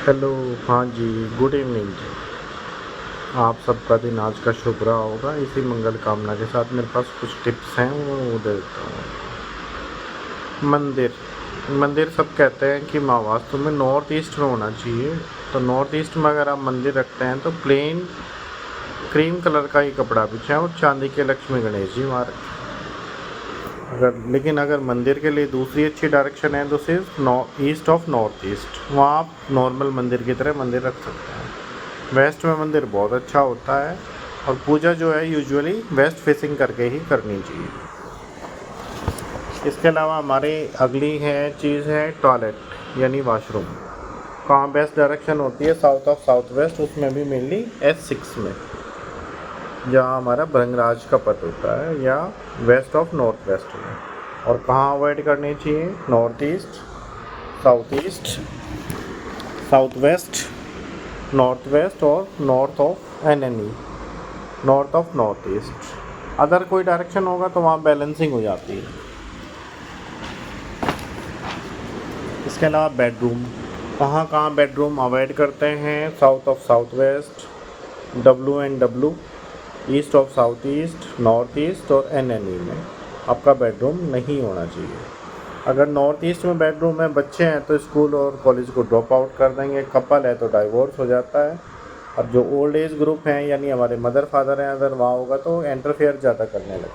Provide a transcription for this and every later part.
Hello. हाँ जी, good evening जी। आप सबका दिन आज का शुभ रहा होगा। इसी मंगल कामना के साथ मेरे पास कुछ टिप्स हैं, वो दे देता हूँ। मंदिर मंदिर सब कहते हैं कि माँ वास्तु में नॉर्थ ईस्ट में होना चाहिए। तो नॉर्थ ईस्ट में अगर आप मंदिर रखते हैं तो प्लेन क्रीम कलर का ही कपड़ा बिछाएं और चांदी के लक्ष्मी गणेश जी वहाँ रखें। लेकिन अगर मंदिर के लिए दूसरी अच्छी डायरेक्शन है तो सिर्फ ईस्ट ऑफ नॉर्थ ईस्ट, वहाँ आप नॉर्मल मंदिर की तरह मंदिर रख सकते हैं। वेस्ट में मंदिर बहुत अच्छा होता है और पूजा जो है यूजुअली वेस्ट फेसिंग करके ही करनी चाहिए। इसके अलावा हमारे अगली चीज़ है टॉयलेट यानी वॉशरूम। कहाँ बेस्ट डायरेक्शन होती है? साउथ ऑफ साउथ वेस्ट, उसमें भी मेनली S6 में, जहाँ हमारा भृंगराज का पद होता है, या वेस्ट ऑफ नॉर्थ वेस्ट में। और कहाँ अवॉइड करनी चाहिए? North east, south west, north west और north of NNE, north of north east. Other कोई डायरेक्शन होगा तो वहाँ बैलेंसिंग हो जाती है। इसके अलावा बेडरूम, कहाँ कहाँ बेडरूम अवॉइड करते हैं? South of south west, WNW, east of south east, north east और NNE में आपका बेडरूम नहीं होना चाहिए। अगर नॉर्थ ईस्ट में बेडरूम है, बच्चे हैं तो स्कूल और कॉलेज को ड्रॉप आउट कर देंगे, कपल है तो डाइवोर्स हो जाता है। अब जो ओल्ड एज ग्रुप हैं यानी हमारे मदर फादर हैं, अगर वहाँ होगा तो इंटरफेयर ज़्यादा करने लगते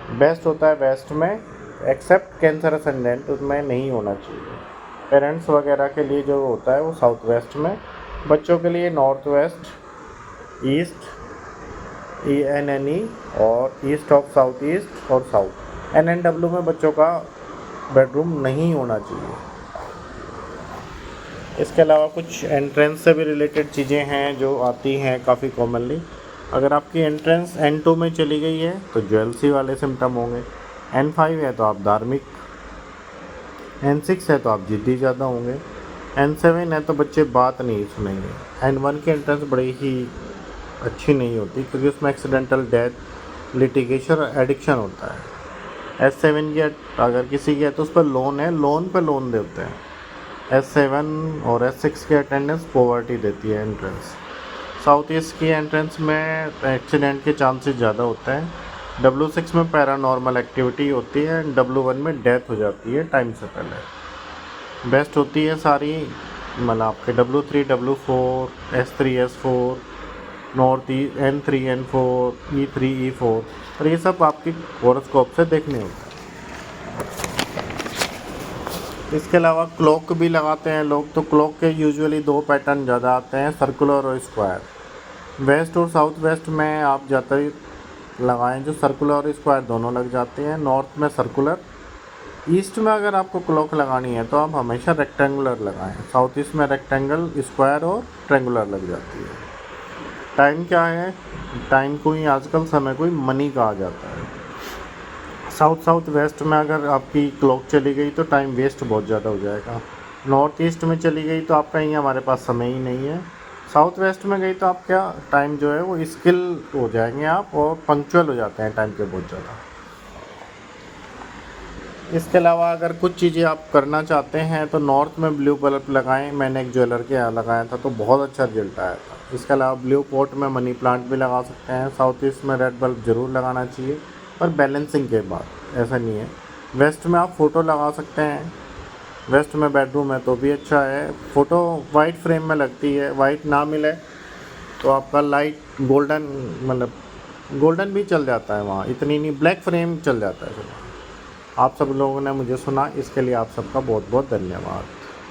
हैं। बेस्ट होता है वेस्ट में, एक्सेप्ट कैंसर असेंडेंट, उसमें नहीं होना चाहिए। पेरेंट्स वगैरह के लिए जो होता है वो साउथ वेस्ट में, बच्चों के लिए नॉर्थ वेस्ट, ईस्ट, NNE और ईस्ट ऑफ साउथ ईस्ट और साउथ। NNW में बच्चों का बेडरूम नहीं होना चाहिए। इसके अलावा कुछ एंट्रेंस से भी रिलेटेड चीज़ें हैं जो आती हैं काफ़ी कॉमनली। अगर आपकी एंट्रेंस N2 में चली गई है तो ज्वेलसी वाले सिम्टम होंगे, N5 है तो आप धार्मिक, N6 है तो आप जिद्दी ज़्यादा होंगे, N7 है तो बच्चे बात नहीं सुनेंगे। N1 की एंट्रेंस बड़ी ही अच्छी नहीं होती क्योंकि उसमें एक्सीडेंटल डेथ, लिटिगेशन और एडिक्शन होता है। S7 की अगर किसी की है तो उस पर लोन है, लोन पे लोन देते हैं। S7 और S6 की अटेंडेंस पॉवर्टी देती है एंट्रेंस। साउथ ईस्ट की एंट्रेंस में एक्सीडेंट के चांसेस ज़्यादा होते हैं। W6 में पैरानॉर्मल एक्टिविटी होती है, W1 में डेथ हो जाती है टाइम से पहले। बेस्ट होती है सारी मतलब आपके W3, W4, S3, S4, north N3, N4, E3, E4, और ये सब आपकी हॉरोस्कोप से देखने होते हैं। इसके अलावा क्लॉक भी लगाते हैं लोग, तो क्लॉक के यूजुअली दो पैटर्न ज़्यादा आते हैं, सर्कुलर और स्क्वायर। वेस्ट और साउथ वेस्ट में आप ज़्यादा लगाएं जो सर्कुलर और स्क्वायर दोनों लग जाते हैं। नॉर्थ में सर्कुलर, ईस्ट में अगर आपको क्लॉक लगानी है तो आप हमेशा रेक्टेंगुलर लगाएं। साउथ ईस्ट में रेक्टेंगल, स्क्वायर और ट्रेंगुलर लग जाती है। टाइम क्या है? टाइम को ही आजकल समय को ही मनी कहा जाता है। साउथ वेस्ट में अगर आपकी क्लॉक चली गई तो टाइम वेस्ट बहुत ज़्यादा हो जाएगा। नॉर्थ ईस्ट में चली गई तो आपका ही हमारे पास समय ही नहीं है। साउथ वेस्ट में गई तो आप क्या टाइम जो है वो स्किल हो जाएंगे आप, और पंक्चुअल हो जाते हैं टाइम पे बहुत ज़्यादा। इसके अलावा अगर कुछ चीज़ें आप करना चाहते हैं तो नॉर्थ में ब्लू बल्ब लगाएं। मैंने एक ज्वेलर के यहाँ लगाया था तो बहुत अच्छा रिजल्ट आया था। इसके अलावा ब्लू पॉट में मनी प्लांट भी लगा सकते हैं। साउथ ईस्ट में रेड बल्ब ज़रूर लगाना चाहिए, पर बैलेंसिंग के बाद, ऐसा नहीं है। वेस्ट में आप फ़ोटो लगा सकते हैं, वेस्ट में बेडरूम है तो भी अच्छा है। फ़ोटो वाइट फ्रेम में लगती है, वाइट ना मिले तो आपका लाइट गोल्डन, मतलब गोल्डन भी चल जाता है वहाँ, इतनी नहीं, ब्लैक फ्रेम चल जाता है। आप सब लोगों ने मुझे सुना, इसके लिए आप सबका बहुत बहुत धन्यवाद।